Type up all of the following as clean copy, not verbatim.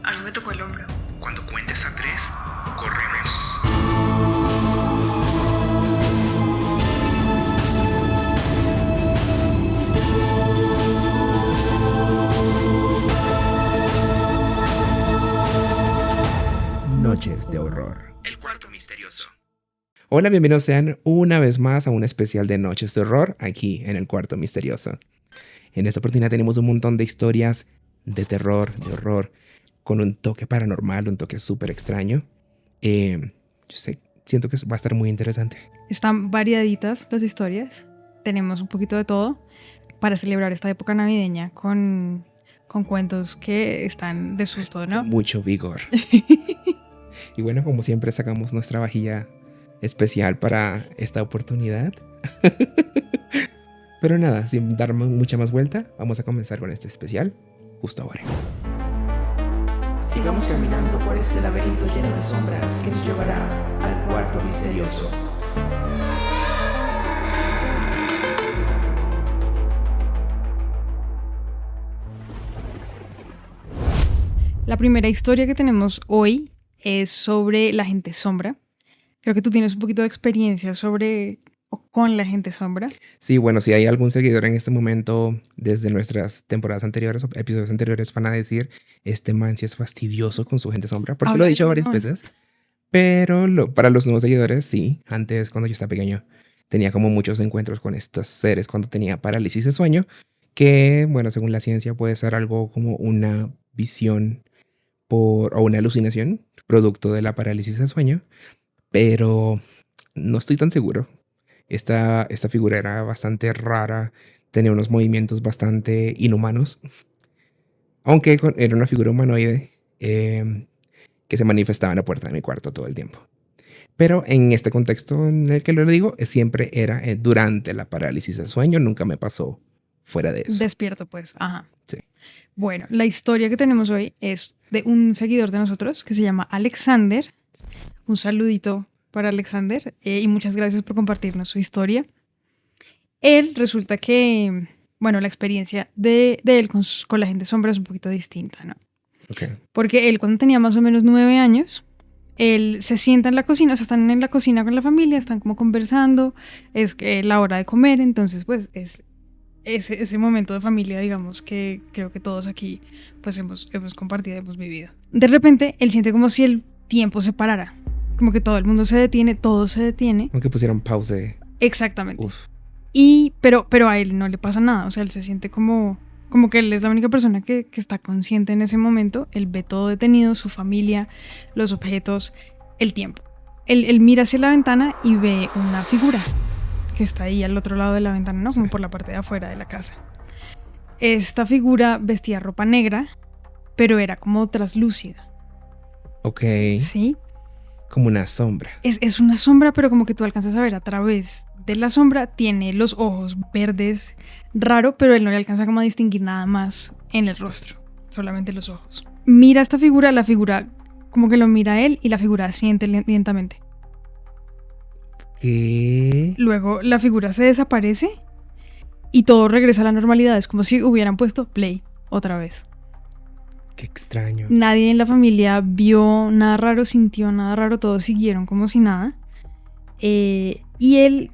A mí me tocó el hombro. Cuando cuentes a 3, corremos. Noches de horror. El cuarto misterioso. Hola, bienvenidos sean una vez más a un especial de Noches de horror aquí en el cuarto misterioso. En esta oportunidad tenemos un montón de historias de terror, de horror, con un toque paranormal, un toque súper extraño. Siento que va a estar muy interesante. Están variaditas las historias. Tenemos un poquito de todo para celebrar esta época navideña con cuentos que están de susto, ¿no? Mucho vigor. Y bueno, como siempre sacamos nuestra vajilla especial para esta oportunidad. Pero nada, sin dar mucha más vuelta, vamos a comenzar con este especial justo ahora. Sigamos caminando por este laberinto lleno de sombras que nos llevará al cuarto misterioso. La primera historia que tenemos hoy es sobre la gente sombra. Creo que tú tienes un poquito de experiencia sobre o con la gente sombra. Sí, bueno, si hay algún seguidor en este momento desde nuestras temporadas anteriores o episodios anteriores van a decir, este man sí es fastidioso con su gente sombra, porque lo he dicho varias veces. Pero para los nuevos seguidores, sí. Antes, cuando yo estaba pequeño, tenía como muchos encuentros con estos seres cuando tenía parálisis de sueño, que, bueno, según la ciencia puede ser algo como una visión o una alucinación producto de la parálisis de sueño, pero no estoy tan seguro. Esta figura era bastante rara, tenía unos movimientos bastante inhumanos, aunque era una figura humanoide que se manifestaba en la puerta de mi cuarto todo el tiempo. Pero en este contexto en el que lo digo, siempre era durante la parálisis de sueño, nunca me pasó fuera de eso. Despierto, pues. Ajá. Sí. Bueno, la historia que tenemos hoy es de un seguidor de nosotros que se llama Alexander. Un saludito para Alexander y muchas gracias por compartirnos su historia. Él resulta que, bueno, la experiencia de él con la gente sombra es un poquito distinta, ¿no? Okay. Porque él cuando tenía más o menos 9 años, él se sienta en la cocina, o sea, están en la cocina con la familia, están como conversando, es la hora de comer, entonces pues es ese momento de familia, digamos, que creo que todos aquí pues hemos compartido, hemos vivido. De repente, él siente como si el tiempo se parara, como que todo el mundo se detiene, todo se detiene. Aunque pusieron pausa. Exactamente. Uf. Pero a él no le pasa nada, o sea, él se siente como que él es la única persona que está consciente en ese momento. Él ve todo detenido, su familia, los objetos, el tiempo. Él mira hacia la ventana y ve una figura que está ahí al otro lado de la ventana, ¿no? Como por la parte de afuera de la casa. Esta figura vestía ropa negra, pero era como traslúcida. Ok. ¿Sí? Como una sombra. Es una sombra, pero como que tú alcanzas a ver a través de la sombra. Tiene los ojos verdes, raro, pero él no le alcanza como a distinguir nada más en el rostro, solamente los ojos. Mira esta figura, la figura como que lo mira a él y la figura asiente lentamente. ¿Qué? Luego la figura se desaparece y todo regresa a la normalidad. Es como si hubieran puesto play otra vez. Qué extraño. Nadie en la familia vio nada raro, sintió nada raro, todos siguieron como si nada. Y él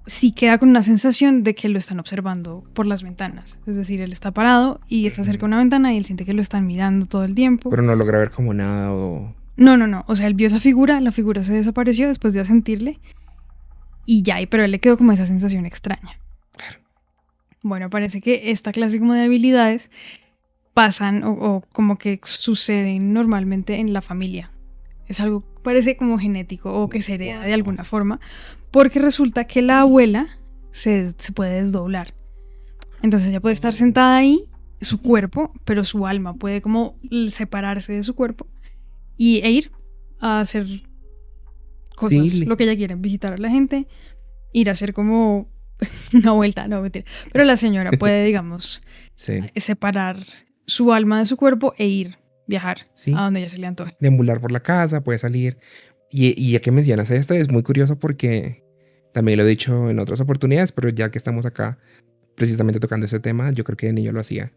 sí queda con una sensación de que lo están observando por las ventanas. Es decir, él está parado y está cerca de una ventana y él siente que lo están mirando todo el tiempo. Pero no logra ver como nada o... No. O sea, él vio esa figura, la figura se desapareció después de asentirle y ya, pero él le quedó como esa sensación extraña. Bueno, parece que esta clase como de habilidades pasan o como que suceden normalmente en la familia. Es algo que parece como genético o que se hereda de alguna forma, porque resulta que la abuela se puede desdoblar. Entonces ella puede estar sentada ahí, su cuerpo, pero su alma puede como separarse de su cuerpo e ir a hacer cosas, Sí. lo que ella quiera, visitar a la gente, ir a hacer como una vuelta, no, mentira. Pero la señora puede, digamos, Sí. separar su alma de su cuerpo e viajar Sí. a donde ella se le antoje. Deambular por la casa, puede salir. Y ya que mencionas esto, es muy curioso porque también lo he dicho en otras oportunidades, pero ya que estamos acá precisamente tocando ese tema, yo creo que de niño lo hacía.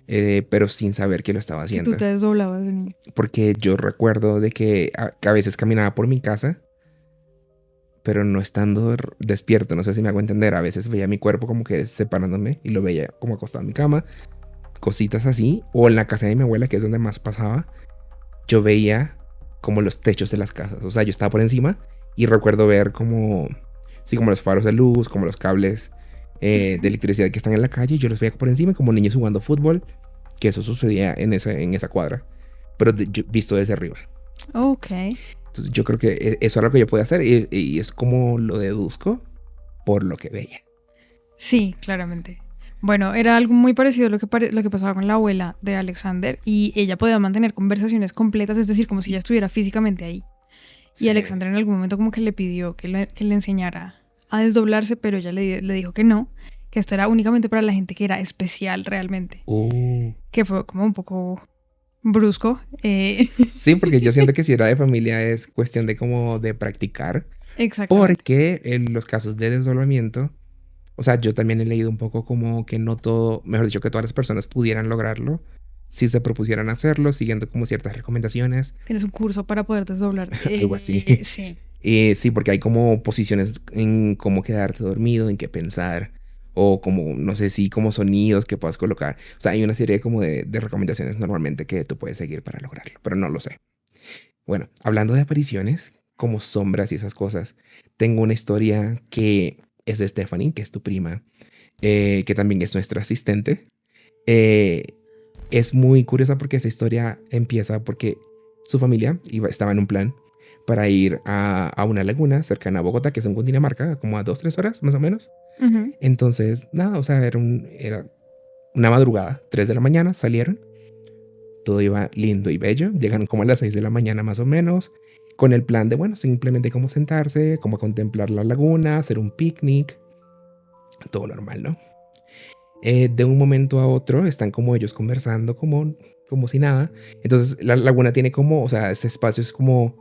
pero sin saber que lo estaba Que haciendo. tú te desdoblabas de niño. Porque yo recuerdo de que a veces caminaba por mi casa, pero no estando despierto, no sé si me hago entender. A veces veía mi cuerpo como que separándome y lo veía como acostado en mi cama, cositas así. O en la casa de mi abuela, que es donde más pasaba, yo veía como los techos de las casas. O sea, yo estaba por encima y recuerdo ver como, sí, como los faros de luz, como los cables de electricidad que están en la calle. Yo los veía por encima como niños jugando fútbol, que eso sucedía en esa cuadra, pero visto desde arriba. Ok. Entonces yo creo que eso era lo que yo podía hacer y es como lo deduzco por lo que veía. Sí, claramente. Bueno, era algo muy parecido a lo que pasaba con la abuela de Alexander y ella podía mantener conversaciones completas, es decir, como si ella estuviera físicamente ahí. Sí. Y Alexander en algún momento como que le pidió que le enseñara a desdoblarse, pero ella le dijo que no, que esto era únicamente para la gente que era especial realmente. Que fue como un poco brusco. Sí, porque yo siento que si era de familia es cuestión de como de practicar. Exactamente. Porque en los casos de desdoblamiento, o sea, yo también he leído un poco como que no todo, mejor dicho, que todas las personas pudieran lograrlo si se propusieran hacerlo, siguiendo como ciertas recomendaciones. Tienes un curso para poder desdoblar. Algo así. Sí. Sí, porque hay como posiciones en cómo quedarte dormido, en qué pensar, o como, no sé si como sonidos que puedas colocar. O sea, hay una serie como de recomendaciones normalmente que tú puedes seguir para lograrlo, pero no lo sé. Bueno, hablando de apariciones, como sombras y esas cosas, tengo una historia que es de Stephanie, que es tu prima, que también es nuestra asistente. Es muy curiosa porque esa historia empieza porque su familia estaba en un plan para ir a una laguna cercana a Bogotá, que es en Cundinamarca, como a 2-3 horas más o menos. Ujú. Entonces, nada, o sea, era una madrugada, 3 de la mañana, salieron. Todo iba lindo y bello. Llegaron como a las 6 de la mañana más o menos, con el plan de, bueno, simplemente como sentarse, como a contemplar la laguna, hacer un picnic. Todo normal, ¿no? De un momento a otro están como ellos conversando como si nada. Entonces la laguna tiene como, o sea, ese espacio es como,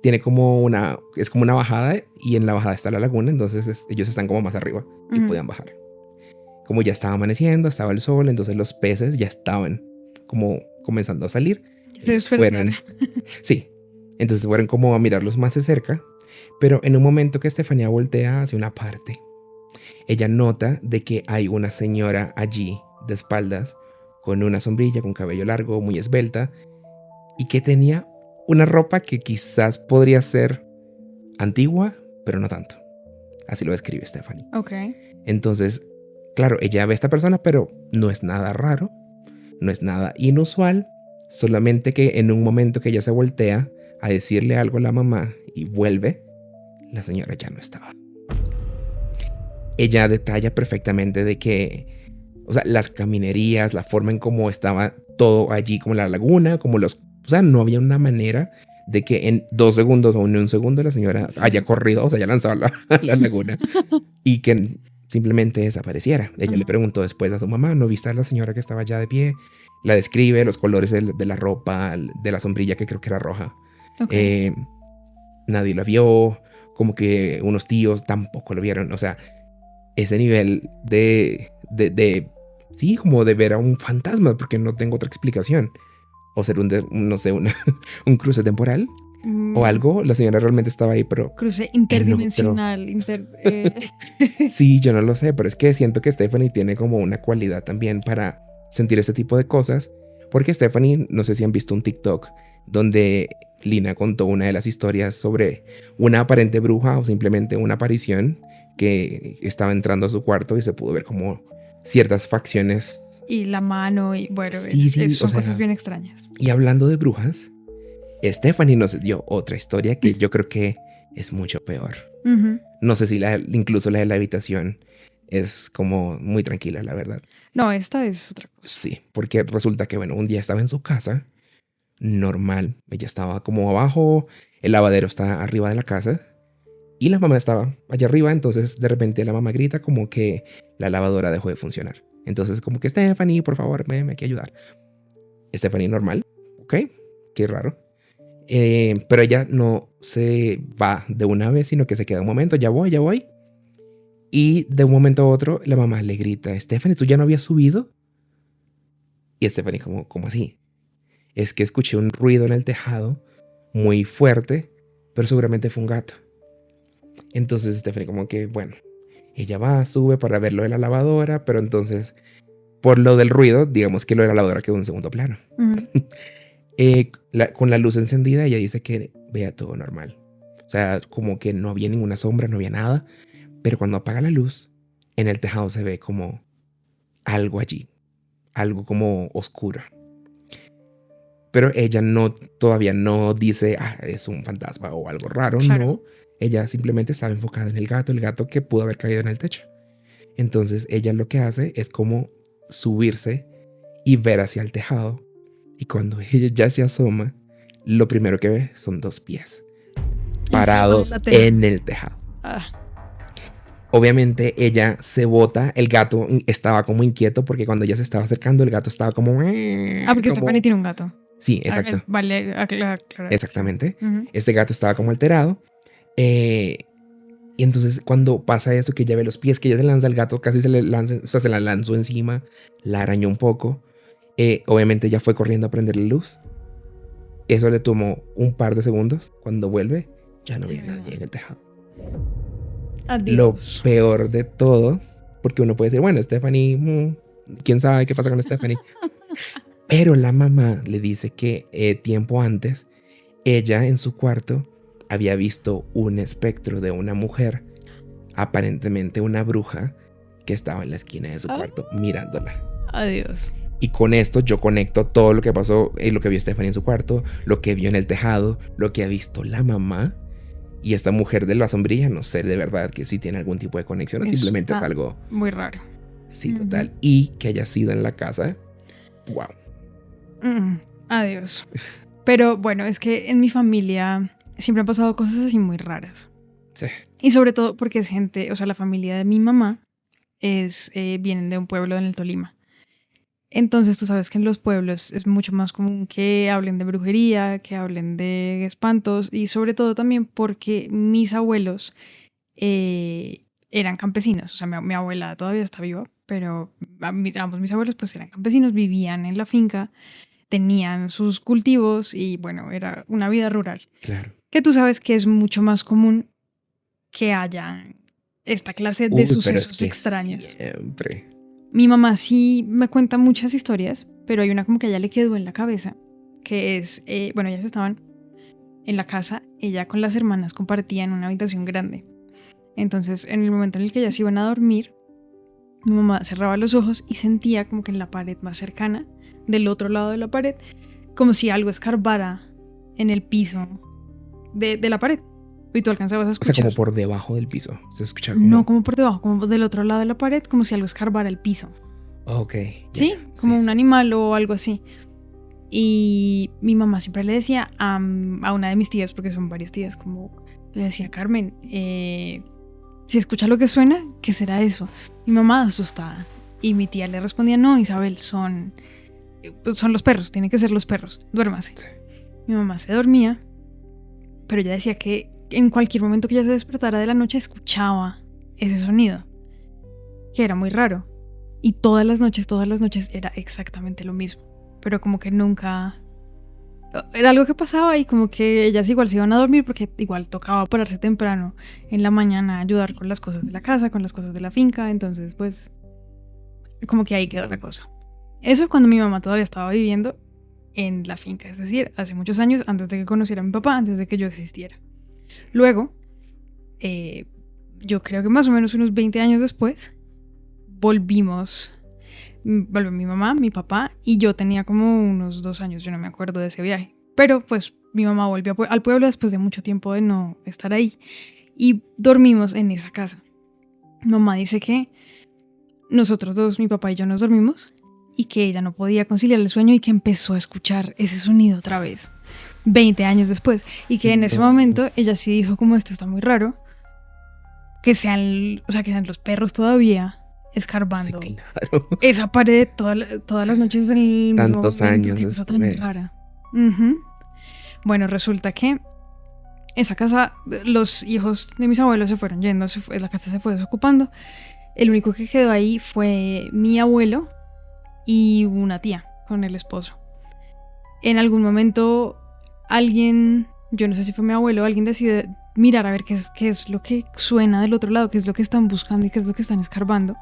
tiene como es como una bajada y en la bajada está la laguna. Entonces ellos están como más arriba y Ujú. podían bajar. Como ya estaba amaneciendo, estaba el sol, entonces los peces ya estaban como comenzando a salir. Se Ellos fueron, sí, entonces fueron como a mirarlos más de cerca, pero en un momento que Estefanía voltea hacia una parte, ella nota de que hay una señora allí de espaldas con una sombrilla, con cabello largo, muy esbelta, y que tenía una ropa que quizás podría ser antigua, pero no tanto. Así lo describe Stephanie. Ok. Entonces, claro, ella ve a esta persona, pero no es nada raro, no es nada inusual, solamente que en un momento que ella se voltea a decirle algo a la mamá y vuelve, la señora ya no estaba. Ella detalla perfectamente de que, o sea, las caminerías, la forma en cómo estaba todo allí, como la laguna, o sea, no había una manera de que en 2 segundos o en 1 segundo la señora haya corrido, o sea, haya lanzado a la laguna y que simplemente desapareciera. Ella le preguntó después a su mamá, ¿no viste a la señora que estaba ya de pie? La describe, los colores de la ropa, de la sombrilla que creo que era roja. Ok. Nadie la vio, como que unos tíos tampoco lo vieron, o sea, ese nivel sí, como de ver a un fantasma, porque no tengo otra explicación. O ser no sé, un cruce temporal o algo. La señora realmente estaba ahí, pero Cruce interdimensional. sí, yo no lo sé, pero es que siento que Stephanie tiene como una cualidad también para sentir ese tipo de cosas. Porque Stephanie, no sé si han visto un TikTok donde Lina contó una de las historias sobre una aparente bruja o simplemente una aparición que estaba entrando a su cuarto y se pudo ver como ciertas facciones. Y la mano, y bueno, Sí, son cosas bien extrañas. Y hablando de brujas, Stephanie nos dio otra historia que yo creo que es mucho peor. Ujú. No sé si incluso la de la habitación es como muy tranquila, la verdad. No, esta es otra cosa. Sí, porque resulta que, bueno, un día estaba en su casa, normal, ella estaba como abajo, el lavadero está arriba de la casa y la mamá estaba allá arriba, entonces de repente la mamá grita como que la lavadora dejó de funcionar. Entonces como que Stephanie, por favor, me hay que ayudar. Stephanie normal, ok, qué raro. Pero ella no se va de una vez, sino que se queda un momento, ya voy. Y de un momento a otro la mamá le grita, Stephanie, ¿tú ya no habías subido? Y Stephanie como, ¿cómo así? Es que escuché un ruido en el tejado muy fuerte, pero seguramente fue un gato. Entonces Stephanie como que, bueno, ella va, sube para ver lo de la lavadora, pero entonces, por lo del ruido, digamos que lo de la lavadora quedó en segundo plano. Con la luz encendida, ella dice que vea todo normal. O sea, como que no había ninguna sombra, no había nada. Pero cuando apaga la luz, en el tejado se ve como algo allí. Algo como oscuro. Pero ella todavía no dice, es un fantasma o algo raro. Claro. No, ella simplemente estaba enfocada en el gato que pudo haber caído en el techo. Entonces ella lo que hace es como subirse y ver hacia el tejado. Y cuando ella ya se asoma, lo primero que ve son 2 pies parados en el tejado. Obviamente ella se bota, el gato estaba como inquieto porque cuando ella se estaba acercando el gato estaba como... Porque Stephanie tiene un gato. Sí, exacto. Vale, aclarar. Exactamente. Este gato estaba como alterado. Y entonces cuando pasa eso, que ella ve los pies, que ella se lanza al gato, casi se le lanza, o sea, se la lanzó encima, la arañó un poco. Obviamente ella fue corriendo a prender la luz. Eso le tomó un par de segundos. Cuando vuelve, ya no había nadie en el tejado. Adiós. Lo peor de todo, porque uno puede decir, bueno, Stephanie, quién sabe qué pasa con Stephanie. Pero la mamá le dice que tiempo antes, ella en su cuarto había visto un espectro de una mujer, aparentemente una bruja, que estaba en la esquina de su cuarto mirándola. Adiós. Y con esto yo conecto todo lo que pasó, lo que vio Stephanie en su cuarto, lo que vio en el tejado, lo que ha visto la mamá y esta mujer de la sombrilla. No sé de verdad que sí tiene algún tipo de conexión, o simplemente es algo muy raro. Sí, total. Y que haya sido en la casa. Wow. Adiós. Pero bueno, es que en mi familia siempre han pasado cosas así muy raras. Sí. Y sobre todo porque es gente, o sea, la familia de mi mamá vienen de un pueblo en el Tolima. Entonces tú sabes que en los pueblos es mucho más común que hablen de brujería, que hablen de espantos, y sobre todo también porque mis abuelos eran campesinos. O sea, mi abuela todavía está viva, pero ambos mis abuelos pues eran campesinos, vivían en la finca, tenían sus cultivos y bueno, era una vida rural. Claro. Que tú sabes que es mucho más común que haya esta clase de sucesos extraños. Siempre. Mi mamá sí me cuenta muchas historias, pero hay una como que a ella le quedó en la cabeza, que es, bueno, ellas estaban en la casa, ella con las hermanas compartían una habitación grande. Entonces, en el momento en el que ellas iban a dormir, mi mamá cerraba los ojos y sentía como que en la pared más cercana, del otro lado de la pared, como si algo escarbara en el piso de la pared. Y tú alcanzabas a escuchar. O sea, como por debajo del piso. Se escucha como... No, como por debajo, como del otro lado de la pared, como si algo escarbara el piso. Ok. ¿Sí? Como un animal o algo así. Y mi mamá siempre le decía a una de mis tías, porque son varias tías, como le decía, Carmen, si escucha lo que suena, ¿qué será eso? Mi mamá asustada. Y mi tía le respondía, no, Isabel, son los perros, tienen que ser los perros, duérmase. Sí. Mi mamá se dormía, pero ella decía que en cualquier momento que ella se despertara de la noche escuchaba ese sonido, que era muy raro. Y todas las noches era exactamente lo mismo. Pero como que nunca... Era algo que pasaba y como que ellas igual se iban a dormir porque igual tocaba pararse temprano en la mañana a ayudar con las cosas de la casa, con las cosas de la finca. Entonces pues como que ahí quedó la cosa. Eso cuando mi mamá todavía estaba viviendo en la finca, es decir, hace muchos años, antes de que conociera a mi papá, antes de que yo existiera. Luego, yo creo que más o menos unos 20 años después, volvió mi mamá, mi papá, y yo tenía como unos 2 años, yo no me acuerdo de ese viaje. Pero pues mi mamá volvió al pueblo después de mucho tiempo de no estar ahí. Y dormimos en esa casa. Mi mamá dice que nosotros dos, mi papá y yo, nos dormimos y que ella no podía conciliar el sueño y que empezó a escuchar ese sonido otra vez. 20 años después, y que en ese momento ella sí dijo como esto está muy raro, que sean los perros todavía escarbando sí, claro. Esa pared todas las noches del tantos años, qué cosa tan rara. Bueno, resulta que esa casa, los hijos de mis abuelos se fueron yendo, la casa se fue desocupando. El único que quedó ahí fue mi abuelo y una tía con el esposo. En algún momento alguien, yo no sé si fue mi abuelo, alguien decide mirar a ver qué es lo que suena del otro lado, qué es lo que están buscando y qué es lo que están escarbando.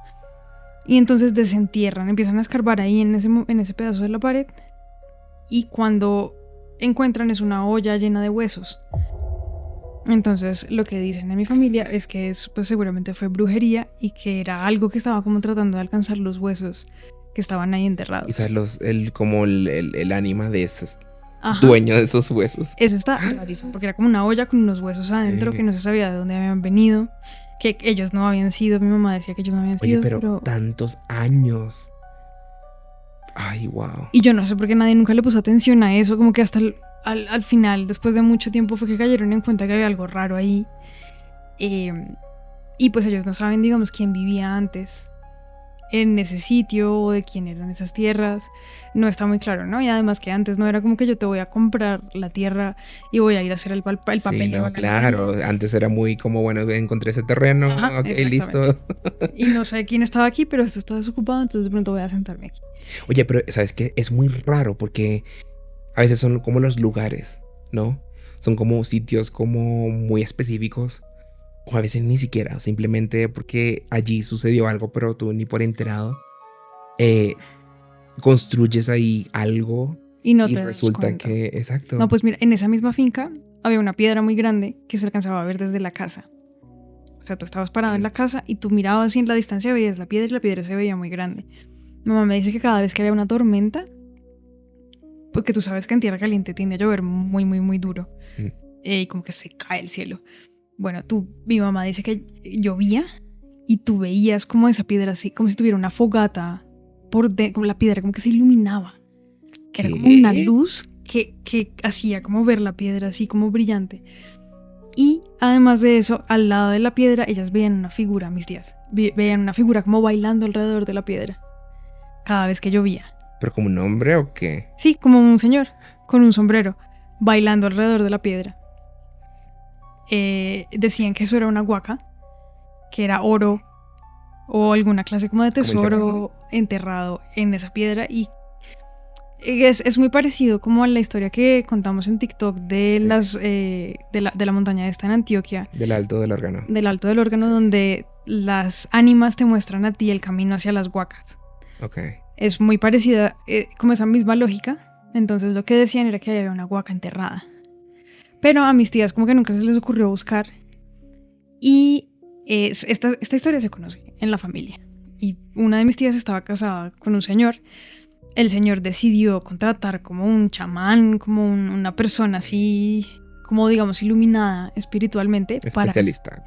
Y entonces desentierran, empiezan a escarbar ahí en ese pedazo de la pared. Y cuando encuentran es una olla llena de huesos. Entonces lo que dicen en mi familia es que pues seguramente fue brujería y que era algo que estaba como tratando de alcanzar los huesos que estaban ahí enterrados. Quizás como el ánima de esos Ajá. dueño de esos huesos. Eso está rarísimo, porque era como una olla con unos huesos adentro que no se sabía de dónde habían venido, que ellos no habían sido, mi mamá decía que ellos no habían sido. Oye, pero tantos años. Ay, wow. Y yo no sé por qué nadie nunca le puso atención a eso, como que hasta al final, después de mucho tiempo, fue que cayeron en cuenta que había algo raro ahí. Y pues ellos no saben, digamos, quién vivía antes en ese sitio o de quién eran esas tierras. No está muy claro, ¿no? Y además que antes no era como que yo te voy a comprar la tierra y voy a ir a hacer el papeleo. No, claro, antes era muy como, bueno, encontré ese terreno, ajá, ok, listo. Y no sé quién estaba aquí, pero esto está desocupado, entonces de pronto voy a sentarme aquí. Oye, pero ¿sabes qué? Es muy raro porque a veces son como los lugares, ¿no? Son como sitios como muy específicos. O a veces ni siquiera, simplemente porque allí sucedió algo, pero tú ni por enterado. Construyes ahí algo y no y te resulta das cuenta. que... Exacto. No, pues mira, en esa misma finca había una piedra muy grande que se alcanzaba a ver desde la casa. O sea, tú estabas parado en la casa y tú mirabas así en la distancia, veías la piedra y la piedra se veía muy grande. Mi mamá me dice que cada vez que había una tormenta, porque tú sabes que en tierra caliente tiende a llover muy, muy, muy duro. Y como que se cae el cielo. Bueno, mi mamá dice que llovía y tú veías como esa piedra así, como si tuviera una fogata como la piedra como que se iluminaba. Que era como una luz que hacía como ver la piedra así como brillante. Y además de eso, al lado de la piedra, ellas veían una figura, mis tías. Veían una figura como bailando alrededor de la piedra. Cada vez que llovía. ¿Pero como un hombre o qué? Sí, como un señor con un sombrero bailando alrededor de la piedra. Decían que eso era una huaca, que era oro o alguna clase como de tesoro enterrado en esa piedra. Y es muy parecido como a la historia que contamos en TikTok de de la montaña esta en Antioquia. Del Alto del Órgano. Del Alto del Órgano, donde las ánimas te muestran a ti el camino hacia las huacas. Ok. Es muy parecida, como esa misma lógica. Entonces lo que decían era que había una huaca enterrada. Pero a mis tías como que nunca se les ocurrió buscar. Y esta historia se conoce en la familia. Y una de mis tías estaba casada con un señor. El señor decidió contratar como un chamán, como una persona así, como digamos iluminada espiritualmente. Especialista.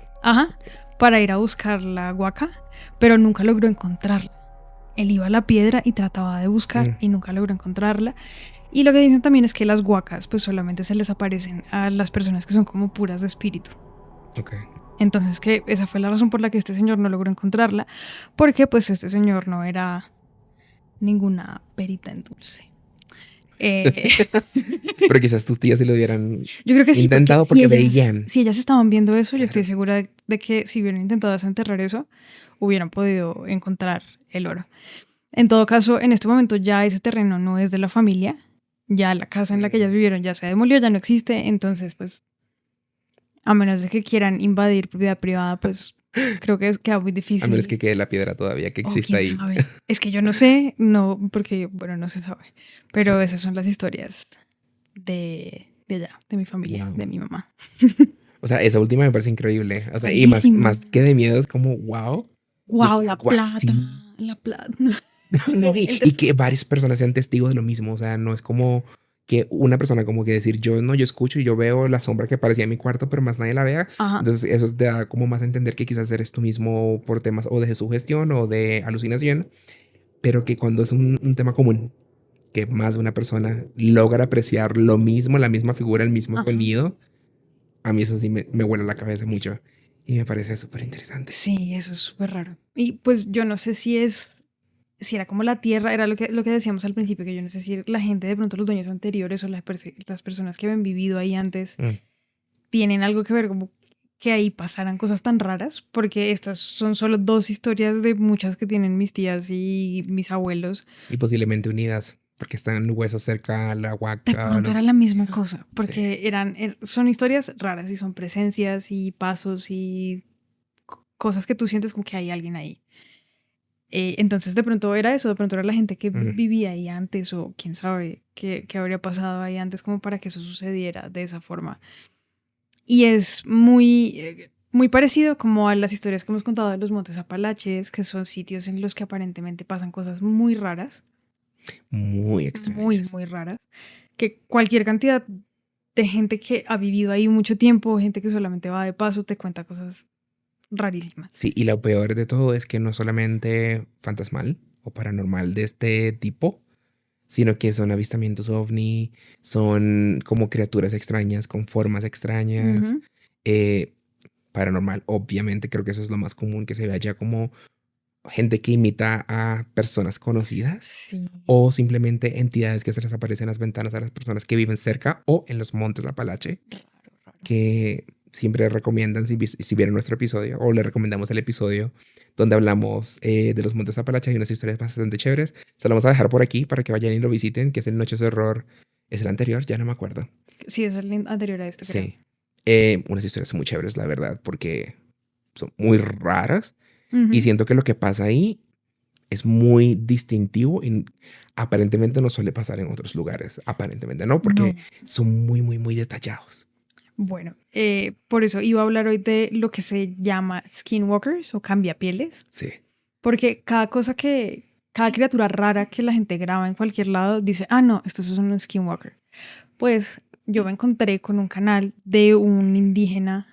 Para ir a buscar la huaca, pero nunca logró encontrarla. Él iba a la piedra y trataba de buscar y nunca logró encontrarla. Y lo que dicen también es que las huacas pues solamente se les aparecen a las personas que son como puras de espíritu. Ok. Entonces que esa fue la razón por la que este señor no logró encontrarla, porque pues este señor no era ninguna perita en dulce. Pero quizás tus tías se lo hubieran yo creo que sí, intentado porque veían. Si ellas estaban viendo eso, yo estoy segura de que si hubieran intentado desenterrar eso, hubieran podido encontrar el oro. En todo caso, en este momento ya ese terreno no es de la familia, ya la casa en la que ellas vivieron ya se demolió, ya no existe, entonces pues a menos de que quieran invadir propiedad privada, pues creo que queda muy difícil. A menos que quede la piedra todavía, que exista ahí. Sabe. Es que yo no sé, no, porque bueno, no se sabe, pero esas son las historias de allá, de mi familia, de mi mamá. O sea, esa última me parece increíble. O sea, Buenísimo. Y más que de miedo es como, wow. Wow, la plata. La plata. No, y que varias personas sean testigos de lo mismo. O sea, no es como que una persona como que decir, yo escucho y yo veo la sombra que aparecía en mi cuarto, pero más nadie la vea. Ajá. Entonces eso te da como más a entender que quizás eres tú mismo por temas o de sugestión o de alucinación, pero que cuando es un tema común, que más de una persona logra apreciar lo mismo, la misma figura, el mismo sonido, a mí eso sí me vuela la cabeza mucho. Y me parece súper interesante. Sí, eso es súper raro. Y pues yo no sé si era como la tierra, era lo que decíamos al principio, que yo no sé si la gente, de pronto los dueños anteriores o las personas que habían vivido ahí antes, tienen algo que ver, como que ahí pasaran cosas tan raras, porque estas son solo 2 historias de muchas que tienen mis tías y mis abuelos. Y posiblemente unidas porque están huesos cerca a la De huaca. pronto era la misma cosa, porque Sí. son historias raras y son presencias y pasos y cosas que tú sientes como que hay alguien ahí. Entonces de pronto era eso, de pronto era la gente que Ujú. vivía ahí antes o quién sabe qué habría pasado ahí antes como para que eso sucediera de esa forma. Y es muy parecido como a las historias que hemos contado de los Montes Apalaches, que son sitios en los que aparentemente pasan cosas muy raras, Muy muy, extrañas. muy raras, que cualquier cantidad de gente que ha vivido ahí mucho tiempo, gente que solamente va de paso, te cuenta cosas rarísimas. Sí, y lo peor de todo es que no solamente fantasmal o paranormal de este tipo, sino que son avistamientos ovni, son como criaturas extrañas con formas extrañas. Ujú. eh, Paranormal, obviamente, creo que eso es lo más común que se ve allá, como gente que imita a personas conocidas Sí. o simplemente entidades que se les aparecen en las ventanas a las personas que viven cerca o en los montes Apalache, Raro, raro. que siempre recomiendan si vieron nuestro episodio o le recomendamos el episodio donde hablamos de los montes Apalache. Hay unas historias bastante chéveres. Se lo vamos a dejar por aquí para que vayan y lo visiten, que es el Noches de Horror. Es el anterior, ya no me acuerdo. Sí, es el anterior a este, creo. Sí. Unas historias muy chéveres, la verdad, porque son muy raras y Ujú. siento que lo que pasa ahí es muy distintivo y aparentemente no suele pasar en otros lugares. Aparentemente no, porque No. son muy, muy, muy detallados. Bueno, por eso iba a hablar hoy de lo que se llama skinwalkers o cambiapieles, Sí. porque cada criatura rara que la gente graba en cualquier lado dice, ah, no, esto es un skinwalker. Pues yo me encontré con un canal de un indígena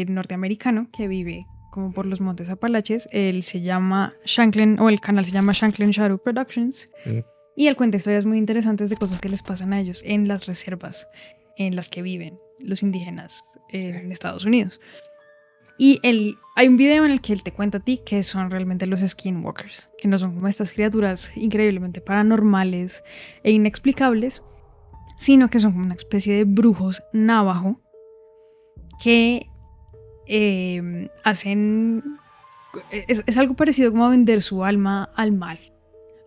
norteamericano que vive como por los Montes Apalaches. Él se llama Shanklin, o el canal se llama Shanklin Shadow Productions. Mm. Y él cuenta historias muy interesantes de cosas que les pasan a ellos en las reservas en las que viven los indígenas en Estados Unidos. Y hay un video en el que él te cuenta a ti que son realmente los skinwalkers, que no son como estas criaturas increíblemente paranormales e inexplicables, sino que son como una especie de brujos navajo que hacen... Es algo parecido como a vender su alma al mal,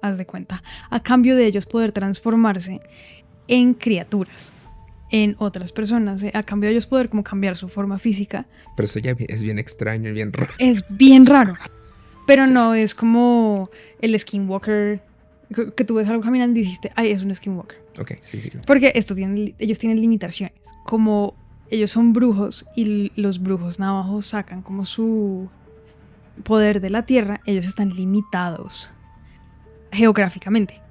haz de cuenta, a cambio de ellos poder transformarse en criaturas, en otras personas, a cambio de ellos poder como cambiar su forma física. Pero eso ya es bien extraño y bien raro. Es bien raro, pero Sí. no es como el skinwalker que tú ves algo caminando y dijiste, ay, es un skinwalker. Ok, sí, sí. Porque ellos tienen limitaciones, como ellos son brujos y los brujos navajos sacan como su poder de la tierra, ellos están limitados geográficamente.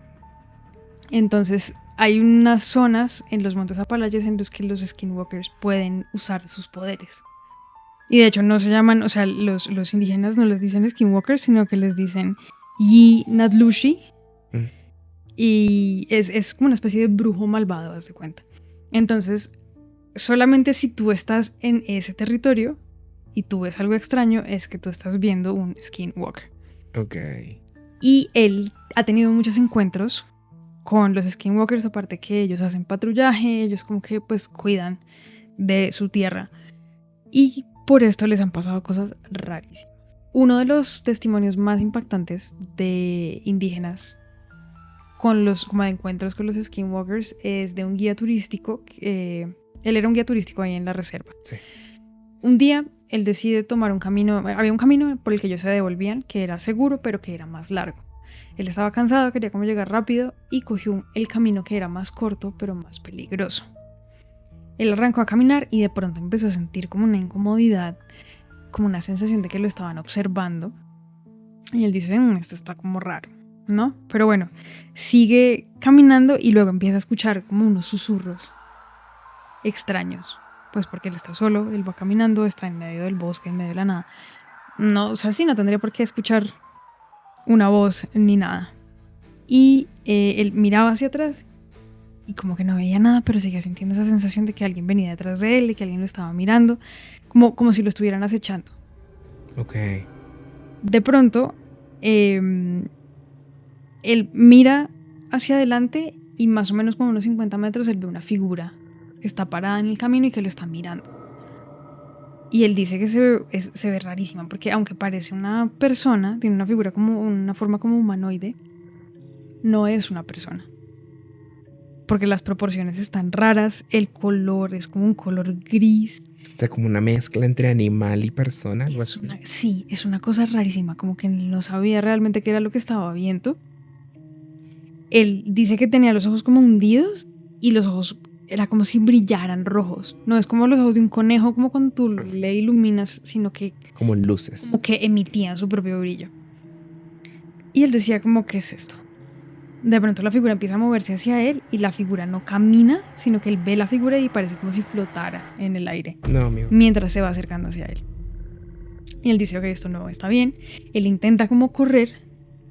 Entonces hay unas zonas en los Montes Apalaches en los que los skinwalkers pueden usar sus poderes. Y de hecho no se llaman, o sea, los indígenas no les dicen skinwalkers, sino que les dicen Yi Nadlushi. Mm. Y es como una especie de brujo malvado, haz de cuenta. Entonces, solamente si tú estás en ese territorio y tú ves algo extraño, es que tú estás viendo un skinwalker. Ok. Y él ha tenido muchos encuentros con los skinwalkers, aparte que ellos hacen patrullaje, ellos como que pues cuidan de su tierra. Y por esto les han pasado cosas rarísimas. Uno de los testimonios más impactantes de indígenas como de encuentros con los skinwalkers es de un guía turístico. Él era un guía turístico ahí en la reserva. Sí. Un día él decide tomar un camino, había un camino por el que ellos se devolvían, que era seguro pero que era más largo. Él estaba cansado, quería como llegar rápido y cogió el camino que era más corto pero más peligroso. Él arrancó a caminar y de pronto empezó a sentir como una incomodidad, como una sensación de que lo estaban observando. Y él dice, esto está como raro, ¿no? Pero bueno, sigue caminando y luego empieza a escuchar como unos susurros extraños. Pues porque él está solo, él va caminando, está en medio del bosque, en medio de la nada. No, o sea, sí, no tendría por qué escuchar una voz ni nada. Y él miraba hacia atrás y como que no veía nada, pero seguía sintiendo esa sensación de que alguien venía detrás de él, de que alguien lo estaba mirando, como si lo estuvieran acechando. Ok. De pronto, él mira hacia adelante y más o menos como unos 50 metros él ve una figura que está parada en el camino y que lo está mirando. Y él dice que se ve rarísima porque aunque parece una persona, tiene una figura como una forma como humanoide, no es una persona. Porque las proporciones están raras, el color es como un color gris. O sea, como una mezcla entre animal y persona, algo así. Sí, es una cosa rarísima, como que no sabía realmente qué era lo que estaba viendo. Él dice que tenía los ojos como hundidos y los ojos era como si brillaran rojos. No es como los ojos de un conejo, como cuando tú le iluminas, sino que Como luces. como que emitían su propio brillo. Y él decía como, ¿qué es esto? De pronto la figura empieza a moverse hacia él y la figura no camina, sino que él ve la figura y parece como si flotara en el aire No, amigo. mientras se va acercando hacia él. Y él dice, ok, esto no está bien. Él intenta como correr,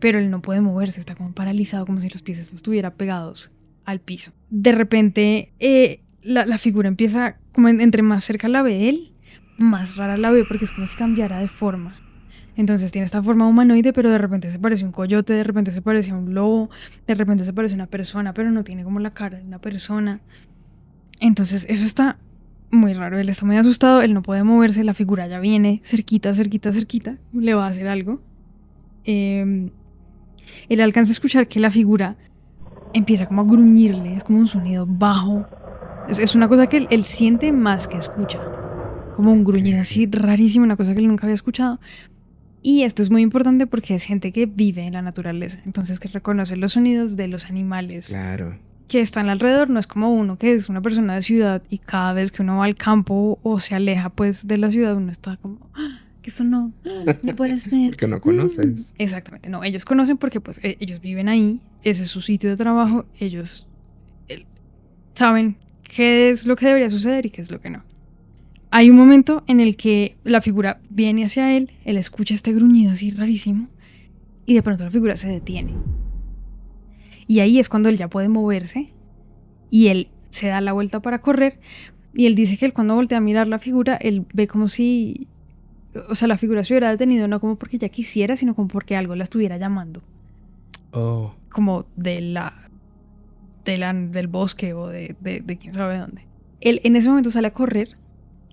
pero él no puede moverse, está como paralizado, como si los pies estuvieran pegados al piso. De repente la figura empieza, como entre más cerca la ve él, más rara la ve porque es como si cambiara de forma. Entonces tiene esta forma humanoide, pero de repente se parece a un coyote, de repente se parece a un lobo, de repente se parece a una persona, pero no tiene como la cara de una persona. Entonces eso está muy raro, él está muy asustado, él no puede moverse, la figura ya viene cerquita, le va a hacer algo. Él alcanza a escuchar que la figura empieza como a gruñirle, es como un sonido bajo. Es una cosa que él siente más que escucha, como un gruñido así rarísimo, una cosa que él nunca había escuchado. Y esto es muy importante porque es gente que vive en la naturaleza, entonces que reconoce los sonidos de los animales Claro. que están alrededor. No es como uno que es una persona de ciudad y cada vez que uno va al campo o se aleja pues de la ciudad uno está como, ¡ah! Que eso no puede ser. Porque no conoces. Exactamente, no, ellos conocen porque pues ellos viven ahí, ese es su sitio de trabajo, ellos saben qué es lo que debería suceder y qué es lo que no. Hay un momento en el que la figura viene hacia él escucha este gruñido así rarísimo y de pronto la figura se detiene. Y ahí es cuando él ya puede moverse y él se da la vuelta para correr y él dice que él cuando voltea a mirar la figura, él ve como si, o sea, la figura se hubiera detenido no como porque ya quisiera, sino como porque algo la estuviera llamando. Oh. Como del bosque o de quién sabe dónde. Él en ese momento sale a correr.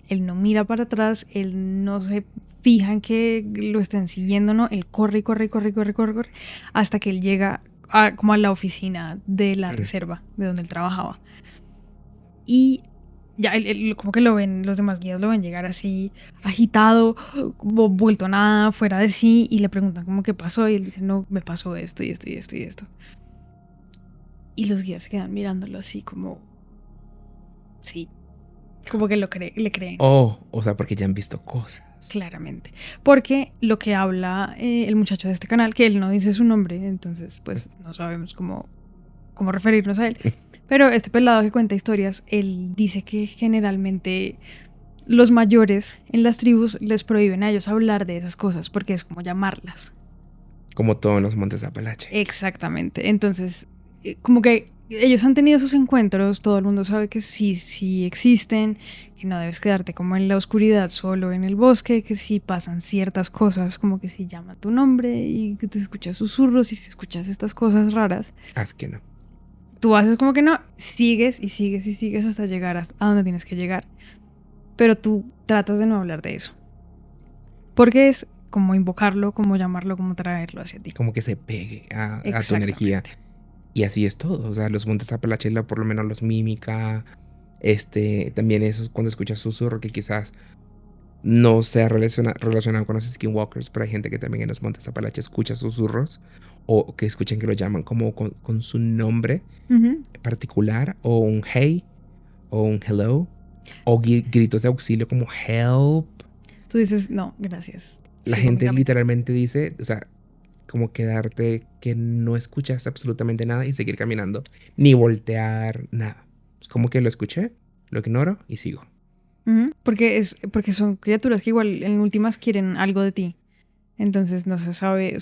Él no mira para atrás, él no se fija en que lo estén siguiendo, no, él corre, hasta que él llega como a la oficina de la reserva, de donde él trabajaba. Y ya él como que lo ven, los demás guías lo ven llegar así, agitado, como vuelto nada, fuera de sí, y le preguntan como qué pasó, y él dice, no, me pasó esto y esto y esto y esto. Y los guías se quedan mirándolo así como, sí. Como que le creen. Oh, o sea, porque ya han visto cosas. Claramente. Porque lo que habla el muchacho de este canal, que él no dice su nombre, entonces pues no sabemos cómo referirnos a él. Pero este pelado que cuenta historias, él dice que generalmente los mayores en las tribus les prohíben a ellos hablar de esas cosas porque es como llamarlas. Como todo en los Montes de Apalache. Exactamente. Entonces, como que ellos han tenido sus encuentros, todo el mundo sabe que sí existen, que no debes quedarte como en la oscuridad solo en el bosque, que sí pasan ciertas cosas, como que si llaman tu nombre y que te escuchas susurros y si escuchas estas cosas raras. Haz que no. Tú haces como que no, sigues hasta llegar a donde tienes que llegar. Pero tú tratas de no hablar de eso. Porque es como invocarlo, como llamarlo, como traerlo hacia ti. Como que se pegue a tu energía. Y así es todo. O sea, los Montes Apalache, por lo menos los mímica. También eso cuando escuchas susurro, que quizás no sea relacionado con los skinwalkers, pero hay gente que también en los Montes Apalache escucha susurros. O que escuchen que lo llaman como con su nombre particular. O un hey. O un hello. O gritos de auxilio como help. Tú dices, no, gracias. La gente literalmente dice, o sea, como quedarte que no escuchaste absolutamente nada y seguir caminando, ni voltear, nada. Es como que lo escuché, lo ignoro y sigo. Porque son criaturas que igual en últimas quieren algo de ti. Entonces no se sabe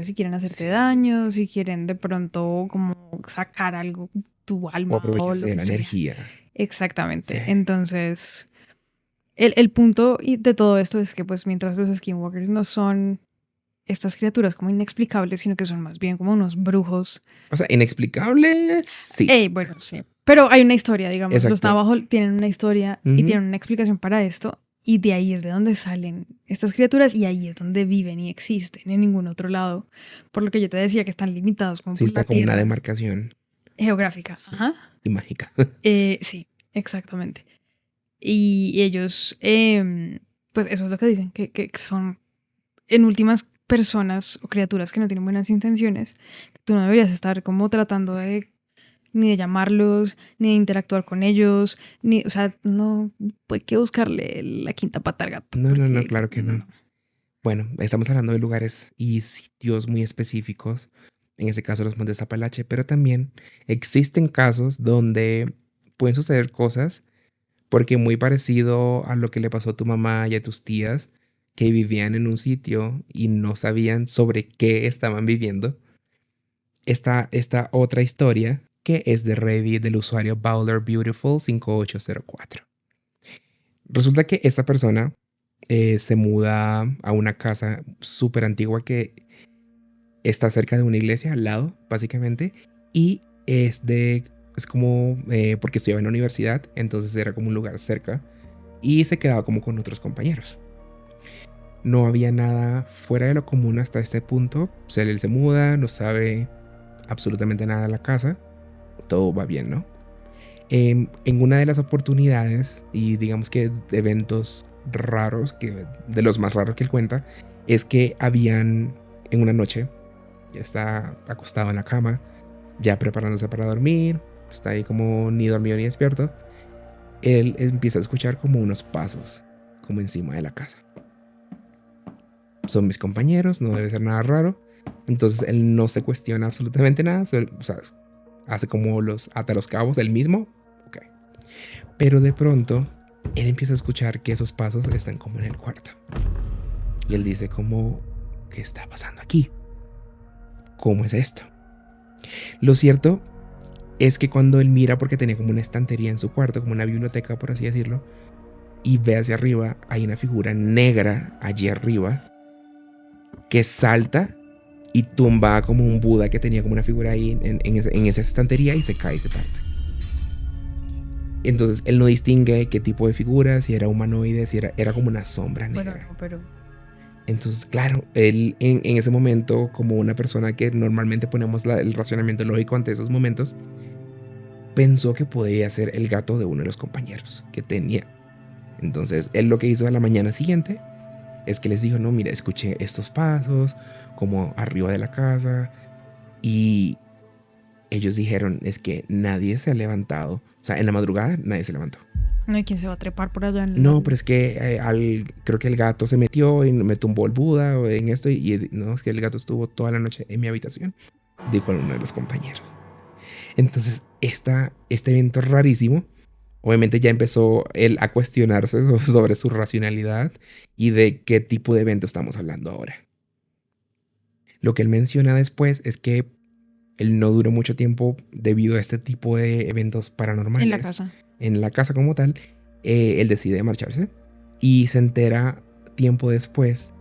si quieren hacerte daño, si quieren de pronto como sacar algo, tu alma o aprovecharse de la sea. Energía. Exactamente. Sí. Entonces, el punto de todo esto es que pues mientras los skinwalkers no son estas criaturas como inexplicables, sino que son más bien como unos brujos. O sea, inexplicable, sí. Bueno, sí. Pero hay una historia, digamos. Exacto. Los Navajo tienen una historia y tienen una explicación para esto. Y de ahí es de donde salen estas criaturas y ahí es donde viven y existen, en ningún otro lado. Por lo que yo te decía que están limitados como Sí, por está la como una tierra demarcación geográfica. Ajá. y mágica. Sí, exactamente. Y ellos, pues eso es lo que dicen, que son en últimas personas o criaturas que no tienen buenas intenciones. Tú no deberías estar como tratando de ni de llamarlos, ni de interactuar con ellos, ni, o sea, no, pues hay que buscarle la quinta pata al gato. No, Porque, claro que no. Bueno, estamos hablando de lugares y sitios muy específicos, en ese caso los Montes Apalache, pero también existen casos donde pueden suceder cosas porque muy parecido a lo que le pasó a tu mamá y a tus tías que vivían en un sitio y no sabían sobre qué estaban viviendo. Está esta otra historia que es de Reddit del usuario Bowler Beautiful 5804. Resulta que esta persona se muda a una casa súper antigua que está cerca de una iglesia al lado, básicamente, y es como, porque estudiaba en la universidad, entonces era como un lugar cerca, y se quedaba como con otros compañeros. No había nada fuera de lo común hasta este punto. Él se muda, no sabe absolutamente nada de la casa, todo va bien, ¿no? En una de las oportunidades, y digamos que de eventos raros, que de los más raros que él cuenta, es que habían en una noche, ya está acostado en la cama, ya preparándose para dormir, está ahí como ni dormido ni despierto, él empieza a escuchar como unos pasos, como encima de la casa. Son mis compañeros, no debe ser nada raro. Entonces él no se cuestiona absolutamente nada, o sea, hace como ata los cabos él mismo. Ok. Pero de pronto él empieza a escuchar que esos pasos están como en el cuarto. Y él dice como, ¿qué está pasando aquí? ¿Cómo es esto? Lo cierto es que cuando él mira, porque tenía como una estantería en su cuarto, como una biblioteca por así decirlo, y ve hacia arriba, hay una figura negra allí arriba que salta y tumba como un Buda que tenía como una figura ahí en esa estantería y se cae y se parte. Entonces él no distingue qué tipo de figura, si era humanoide, si era como una sombra negra. Bueno, pero Entonces, claro, él en ese momento, como una persona que normalmente ponemos el racionamiento lógico ante esos momentos, pensó que podía ser el gato de uno de los compañeros que tenía. Entonces él lo que hizo a la mañana siguiente es que les dijo, no, mira, escuché estos pasos como arriba de la casa, y ellos dijeron, es que nadie se ha levantado, o sea, en la madrugada nadie se levantó. no hay quien se va a trepar por allá en No, pero es que creo que el gato se metió y me tumbó el Buda o en esto, y no, es que el gato estuvo toda la noche en mi habitación, dijo uno de los compañeros. Entonces, este evento rarísimo, obviamente ya empezó él a cuestionarse sobre su racionalidad y de qué tipo de evento estamos hablando ahora. Lo que él menciona después es que él no duró mucho tiempo debido a este tipo de eventos paranormales. en la casa. En la casa como tal, él decide marcharse y se entera tiempo después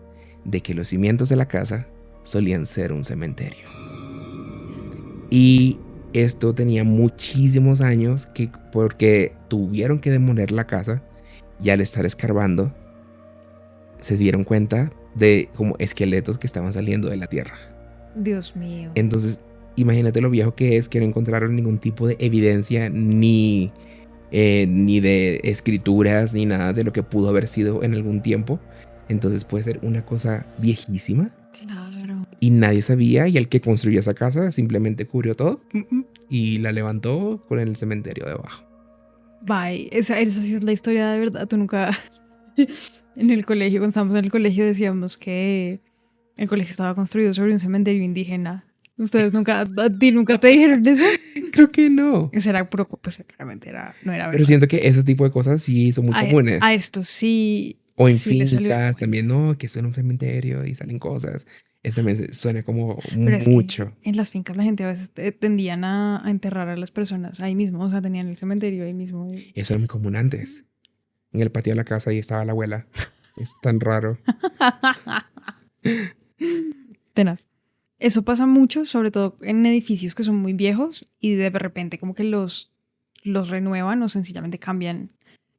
de que los cimientos de la casa solían ser un cementerio. Y esto tenía muchísimos años porque tuvieron que demoler la casa, y al estar escarbando se dieron cuenta de como esqueletos que estaban saliendo de la tierra. Dios mío. Entonces, imagínate lo viejo que es, que no encontraron ningún tipo de evidencia ni de escrituras ni nada de lo que pudo haber sido en algún tiempo. Entonces puede ser una cosa viejísima. Claro. Y nadie sabía, y el que construyó esa casa simplemente cubrió todo y la levantó con el cementerio debajo. Bye. Esa sí es la historia de verdad. Tú nunca... En el colegio, cuando estábamos en el colegio, decíamos que el colegio estaba construido sobre un cementerio indígena. ¿Ustedes nunca, a ti nunca te dijeron eso? Creo que no. Ese era puro... Pues claramente no era verdad. Pero siento que ese tipo de cosas sí son muy comunes. A esto sí... O en sí le salió fincas bueno. también, ¿no? Que son un cementerio y salen cosas. Esto también suena como Pero es mucho. que en las fincas la gente a veces tendían a enterrar a las personas ahí mismo. O sea, tenían el cementerio ahí mismo. Eso era muy común antes. En el patio de la casa ahí estaba la abuela. Es tan raro. Tenaz. Eso pasa mucho, sobre todo en edificios que son muy viejos y de repente como que los renuevan o sencillamente cambian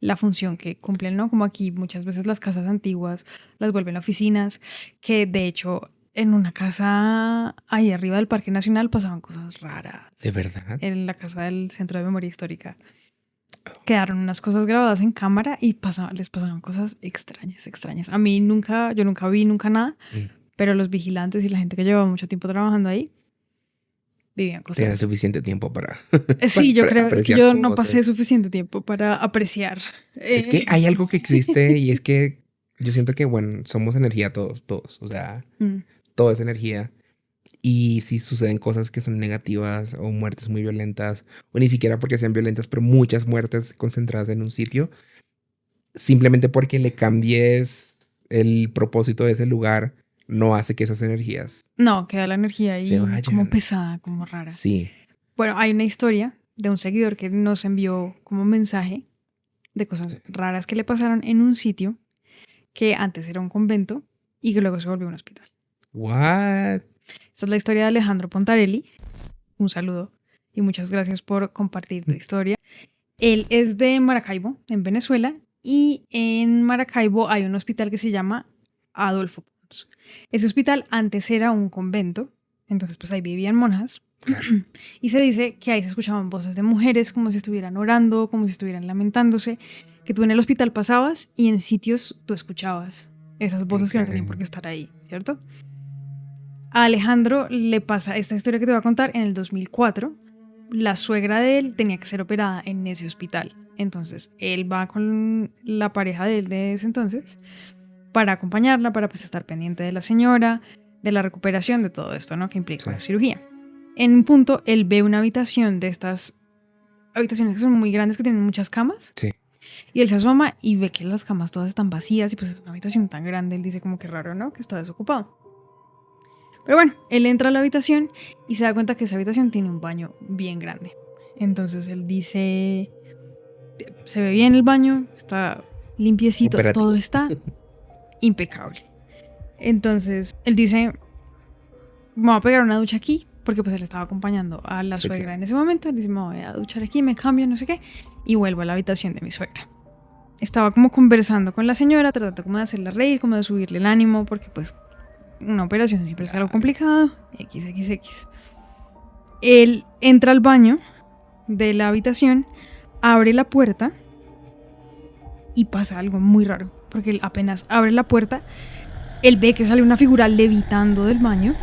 la función que cumplen, ¿no? Como aquí muchas veces las casas antiguas las vuelven oficinas, que de hecho en una casa ahí arriba del Parque Nacional pasaban cosas raras. ¿De verdad? En la casa del Centro de Memoria Histórica. Quedaron unas cosas grabadas en cámara y les pasaban cosas extrañas. A mí yo nunca vi nada, pero los vigilantes y la gente que llevaba mucho tiempo trabajando ahí vivían cosas. Tenían suficiente tiempo para... Sí, yo creo que apreciar yo no cosas. pasé suficiente tiempo para apreciar. Es que hay algo que existe y es que yo siento que, bueno, somos energía todos. O sea, todo es energía. Y si suceden cosas que son negativas o muertes muy violentas, o ni siquiera porque sean violentas, pero muchas muertes concentradas en un sitio, simplemente porque le cambies el propósito de ese lugar, no hace que esas energías No, queda la energía se ahí vayan. como pesada, como rara. Sí. Bueno, hay una historia de un seguidor que nos envió como mensaje de cosas raras que le pasaron en un sitio que antes era un convento y que luego se volvió un hospital. What? Esta es la historia de Alejandro Pontarelli. Un saludo y muchas gracias por compartir tu historia. Él es de Maracaibo, en Venezuela, y en Maracaibo hay un hospital que se llama Adolfo Pons. Ese hospital antes era un convento, entonces pues ahí vivían monjas. Y se dice que ahí se escuchaban voces de mujeres como si estuvieran orando, como si estuvieran lamentándose, que tú en el hospital pasabas y en sitios tú escuchabas esas voces que no tenían por qué estar ahí, ¿cierto? A Alejandro le pasa esta historia que te voy a contar en el 2004. La suegra de él tenía que ser operada en ese hospital. Entonces él va con la pareja de él de ese entonces para acompañarla, para pues estar pendiente de la señora, de la recuperación, de todo esto, ¿no? Que implica una cirugía. En un punto él ve una habitación de estas habitaciones que son muy grandes, que tienen muchas camas. Sí. Y él se asoma y ve que las camas todas están vacías y pues es una habitación tan grande. Él dice como que raro, ¿no? Que está desocupado. Pero bueno, él entra a la habitación y se da cuenta que esa habitación tiene un baño bien grande. Entonces él dice, se ve bien el baño, está limpiecito, todo está impecable. Entonces él dice, me voy a pegar una ducha aquí, porque pues él estaba acompañando a la suegra en ese momento. Él dice, me voy a duchar aquí, me cambio, no sé qué, y vuelvo a la habitación de mi suegra. Estaba como conversando con la señora, tratando como de hacerla reír, como de subirle el ánimo, porque pues una operación siempre es algo complicado. XXX. Él entra al baño de la habitación, abre la puerta y pasa algo muy raro. Porque él apenas abre la puerta, él ve que sale una figura levitando del baño.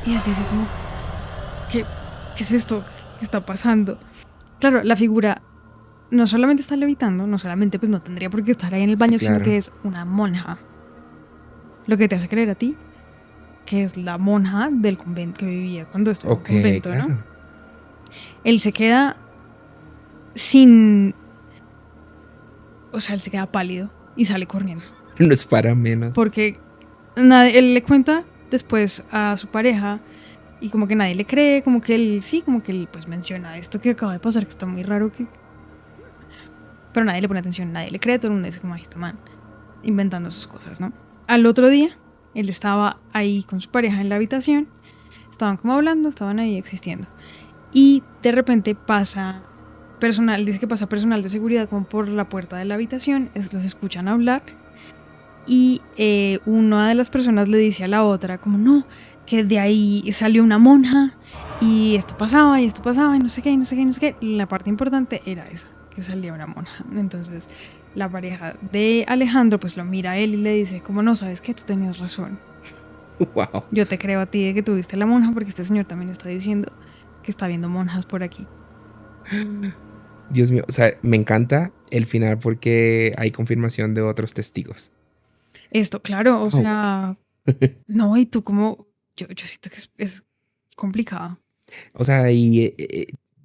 Y él dice como, ¿qué es esto? ¿Qué está pasando? Claro, la figura no solamente está levitando, no solamente pues no tendría por qué estar ahí en el baño, sino que es una monja. Lo que te hace creer a ti que es la monja del convento que vivía cuando estuvo en el convento, claro, ¿no? Él se queda sin... O sea, él se queda pálido y sale corriendo. No es para menos. Porque él le cuenta después a su pareja y como que nadie le cree, como que él pues menciona esto que acaba de pasar, que está muy raro, pero nadie le pone atención, nadie le cree, todo el mundo dice como, ahí está man, inventando sus cosas, ¿no? Al otro día, él estaba ahí con su pareja en la habitación, estaban como hablando, estaban ahí existiendo, y de repente pasa personal, dice que pasa personal de seguridad como por la puerta de la habitación, los escuchan hablar, y una de las personas le dice a la otra como, no, que de ahí salió una monja, y esto pasaba, y no sé qué. La parte importante era esa, que salía una monja. Entonces la pareja de Alejandro pues lo mira a él y le dice como, no, ¿sabes qué? Tú tenías razón. Wow. Yo te creo a ti de que tuviste la monja, porque este señor también está diciendo que está viendo monjas por aquí. Dios mío, o sea, me encanta el final porque hay confirmación de otros testigos. Esto, claro, o sea, no, y tú como, yo siento que es complicado. O sea, y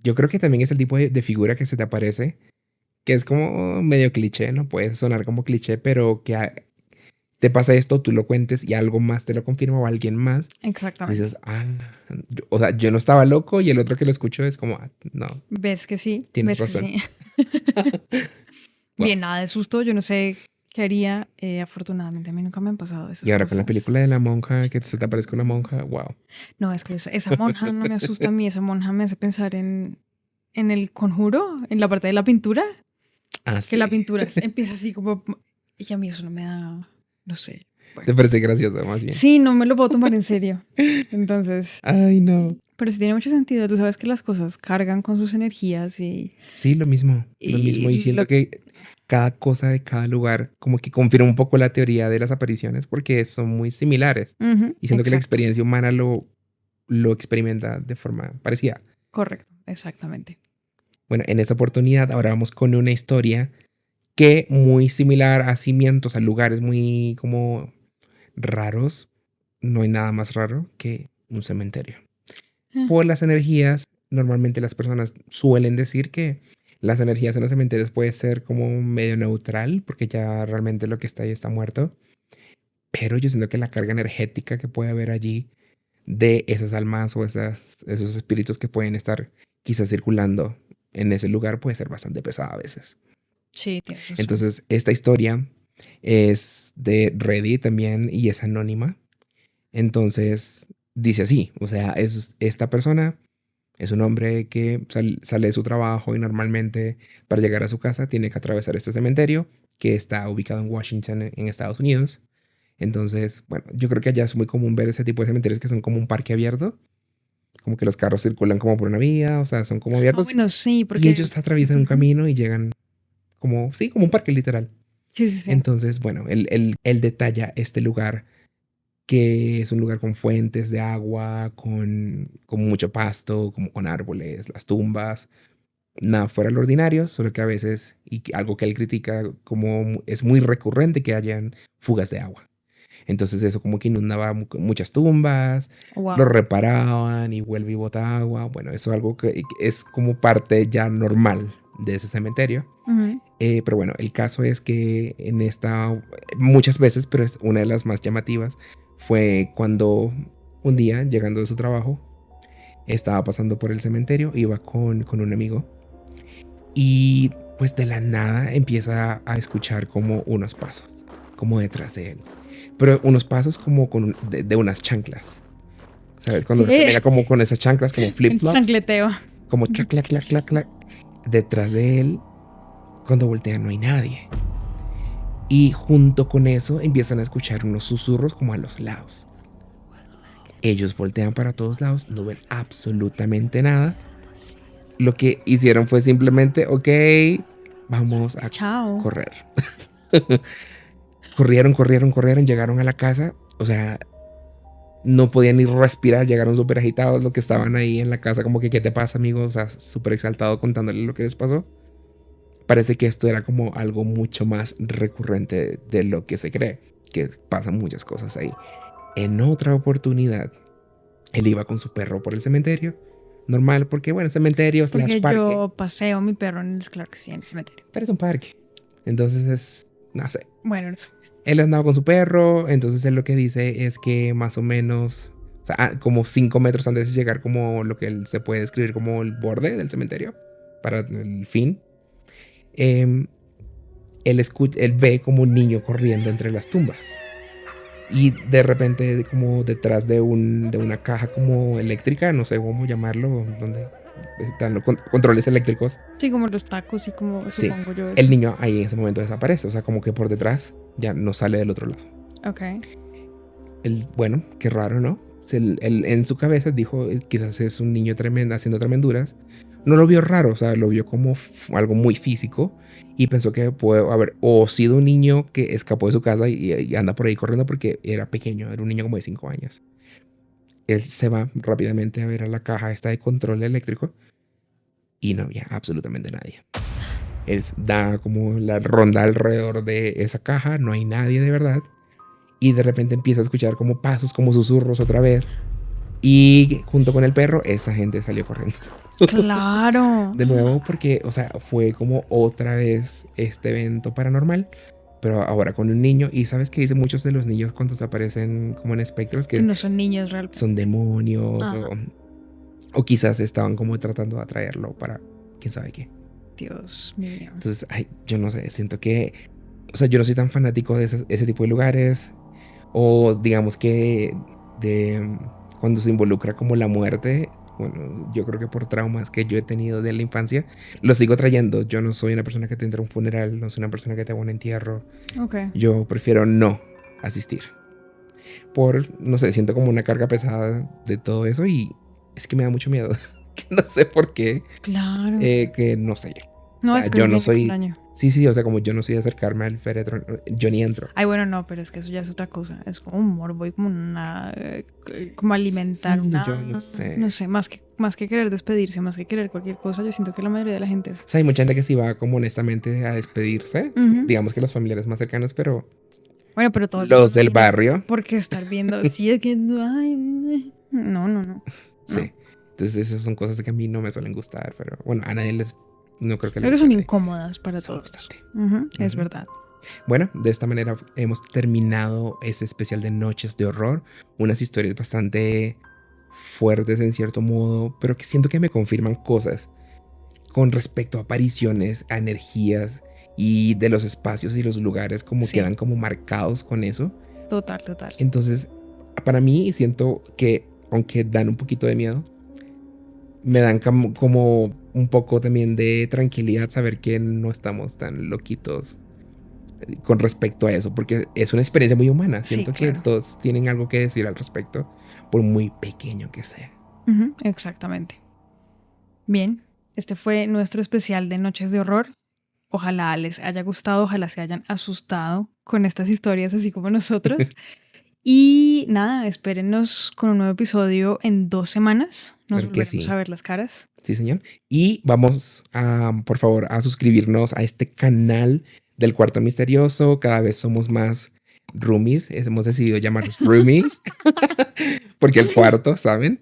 yo creo que también es el tipo de figura que se te aparece, que es como medio cliché, ¿no? Puede sonar como cliché, pero que te pasa esto, tú lo cuentes y algo más te lo confirma o alguien más. Exactamente. Y dices, o sea, yo no estaba loco y el otro que lo escuchó es como, no. ¿Ves que sí? Tienes ¿Ves razón. Que sí? Bien, nada de susto, yo no sé qué haría. Afortunadamente a mí nunca me han pasado esas cosas. Y ahora con la película de la monja, que se te aparezca una monja, wow. No, es que esa monja no me asusta a mí, esa monja me hace pensar en El Conjuro, en la parte de la pintura. Ah, Que sí. la pintura empieza así como... Y a mí eso no me da... No sé. ¿Te Bueno. parece gracioso más bien? Sí, no me lo puedo tomar en serio. Entonces... Ay, no. Pero sí tiene mucho sentido. Tú sabes que las cosas cargan con sus energías Sí, lo mismo. Lo mismo. Y siento que cada cosa de cada lugar como que confirma un poco la teoría de las apariciones porque son muy similares. Ujú, Y siento que la exacto. experiencia humana lo experimenta de forma parecida. Correcto, exactamente. Bueno, en esta oportunidad ahora vamos con una historia que muy similar a cimientos, a lugares muy como raros. No hay nada más raro que un cementerio. Por las energías, normalmente las personas suelen decir que las energías en los cementerios puede ser como medio neutral, porque ya realmente lo que está ahí está muerto. Pero yo siento que la carga energética que puede haber allí de esas almas o esos espíritus que pueden estar quizás circulando en ese lugar puede ser bastante pesada a veces. Sí, tienes razón. Entonces, esta historia es de Reddit también y es anónima. Entonces, dice así, o sea, esta persona es un hombre que sale de su trabajo y normalmente para llegar a su casa tiene que atravesar este cementerio que está ubicado en Washington, en Estados Unidos. Entonces, bueno, yo creo que allá es muy común ver ese tipo de cementerios que son como un parque abierto, como que los carros circulan como por una vía, o sea, son como abiertos. Bueno, sí, Y porque... ellos atraviesan un camino y llegan como, sí, como un parque literal. Sí, sí, sí. Entonces, bueno, él detalla este lugar que es un lugar con fuentes de agua, con mucho pasto, como con árboles, las tumbas, nada fuera de lo ordinario, solo que a veces, algo que él critica, como es muy recurrente que hayan fugas de agua. Entonces eso como que inundaba muchas tumbas, Wow. lo reparaban y vuelve y bota agua. Bueno, eso es algo que es como parte ya normal de ese cementerio. Ujú. Pero bueno, el caso es que muchas veces, pero es una de las más llamativas, fue cuando un día, llegando de su trabajo, estaba pasando por el cementerio, iba con un amigo y pues de la nada empieza a escuchar como unos pasos, como detrás de él. Pero unos pasos como de unas chanclas. ¿Sabes? Cuando ¿Qué? camina como con esas chanclas, como El flip-flops. chancleteo. Como clac, clac, clac, clac, clac. Detrás de él, cuando voltea no hay nadie. Y junto con eso empiezan a escuchar unos susurros como a los lados. Ellos voltean para todos lados, no ven absolutamente nada. Lo que hicieron fue simplemente, ok, vamos a Chao. correr. Corrieron, llegaron a la casa. O sea, no podían ni respirar, llegaron súper agitados. Los que estaban ahí en la casa, como que, ¿qué te pasa, amigo? O sea, súper exaltado contándole lo que les pasó. Parece que esto era como algo mucho más recurrente de lo que se cree, que pasan muchas cosas ahí. En otra oportunidad, él iba con su perro por el cementerio. Normal, porque bueno, cementerio Porque slash parque. yo paseo mi perro en el cementerio. Pero es un parque. Entonces es, no sé. Bueno, no sé. Él andaba con su perro, entonces él lo que dice es que más o menos, o sea, como 5 metros antes de llegar como lo que él se puede describir como el borde del cementerio, para el fin, él ve como un niño corriendo entre las tumbas. Y de repente, como detrás de una caja como eléctrica, no sé cómo llamarlo, donde están los controles eléctricos. Sí, como los tacos y como Sí, supongo yo. el niño ahí en ese momento desaparece, o sea, como que por detrás ya no sale del otro lado. Ok. Bueno, qué raro, ¿no? Él en su cabeza dijo, quizás es un niño tremendo, haciendo tremenduras. No lo vio raro, o sea, lo vio como algo muy físico y pensó que puede haber o sido un niño que escapó de su casa y anda por ahí corriendo porque era pequeño, era un niño como de 5 años. Él se va rápidamente a ver a la caja esta de control eléctrico y no había absolutamente nadie. Él da como la ronda alrededor de esa caja, no hay nadie de verdad. Y de repente empieza a escuchar como pasos, como susurros otra vez. Y junto con el perro, esa gente salió corriendo. Claro. De nuevo, porque, o sea, fue como otra vez este evento paranormal, pero ahora con un niño. Y sabes que dicen muchos de los niños cuando se aparecen como en espectros Que que no son niños realmente. son demonios Ajá. o quizás estaban como tratando de atraerlo para quién sabe qué. Dios mío. Entonces, ay, yo no sé, siento que, o sea, yo no soy tan fanático de ese tipo de lugares. O digamos que de cuando se involucra como la muerte, bueno, yo creo que por traumas que yo he tenido de la infancia, lo sigo trayendo. Yo no soy una persona que tendrá un funeral, no soy una persona que te haga un entierro. Ok. Yo prefiero no asistir. No sé, siento como una carga pesada de todo eso y es que me da mucho miedo. No sé por qué. Claro. Que no sé. No, O sea, es que yo es no bien soy. extraño. Sí, o sea, como yo no soy de acercarme al féretro, yo ni entro. Ay, bueno, no, pero es que eso ya es otra cosa. Es como un morbo y como una... como alimentar Sí, una... yo no sé. No sé, más que querer despedirse, más que querer cualquier cosa, yo siento que la mayoría de la gente es... O sea, hay mucha gente que sí va como honestamente a despedirse. Ujú. Digamos que los familiares más cercanos, pero Bueno, pero todo el los mundo del tiene barrio, por qué estar viendo así, es que... Ay, no. sí. Entonces esas son cosas que a mí no me suelen gustar, pero bueno, a nadie les... No creo que Creo que les son guste. incómodas para Son todos. bastante. Ujú, es Ujú. verdad. Bueno, de esta manera hemos terminado este especial de Noches de Horror. Unas historias bastante fuertes en cierto modo, pero que siento que me confirman cosas con respecto a apariciones, a energías y de los espacios y los lugares como Sí. quedan como marcados con eso. Total. Entonces, para mí siento que aunque dan un poquito de miedo, me dan como un poco también de tranquilidad saber que no estamos tan loquitos con respecto a eso, porque es una experiencia muy humana. Sí, Siento claro. que todos tienen algo que decir al respecto, por muy pequeño que sea. Ujú, exactamente. Bien, este fue nuestro especial de Noches de Horror. Ojalá les haya gustado, ojalá se hayan asustado con estas historias, así como nosotros. Y nada, espérennos con un nuevo episodio en 2 semanas. Nos Claro que volveremos sí. a ver las caras. Sí, señor. Y vamos a, por favor, a suscribirnos a este canal del Cuarto Misterioso. Cada vez somos más roomies. Hemos decidido llamarlos roomies. Porque el cuarto, ¿saben?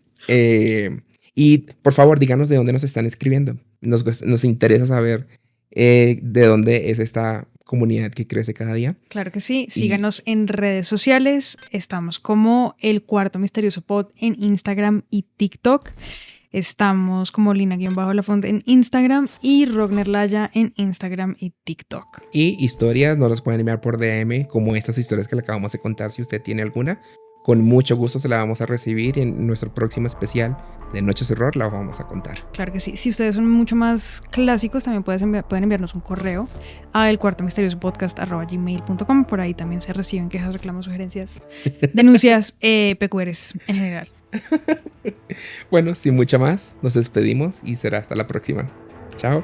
Y por favor, díganos de dónde nos están escribiendo. Nos interesa saber de dónde es esta comunidad que crece cada día. Claro que sí. Síganos en redes sociales. Estamos como El Cuarto Misterioso Pod en Instagram y TikTok. Estamos como Lina-Lafont en Instagram y Rognerlaya en Instagram y TikTok. Y historias nos las pueden enviar por DM, como estas historias que le acabamos de contar. Si usted tiene alguna, con mucho gusto se la vamos a recibir. En nuestro próximo especial de Noches de Horror la vamos a contar. Claro que sí. Si ustedes son mucho más clásicos, también pueden enviarnos un correo a elcuartomisteriosopodcast@gmail.com. Por ahí también se reciben quejas, reclamos, sugerencias, denuncias, PQRs en general. Bueno, sin mucha más, nos despedimos y será hasta la próxima. Chao.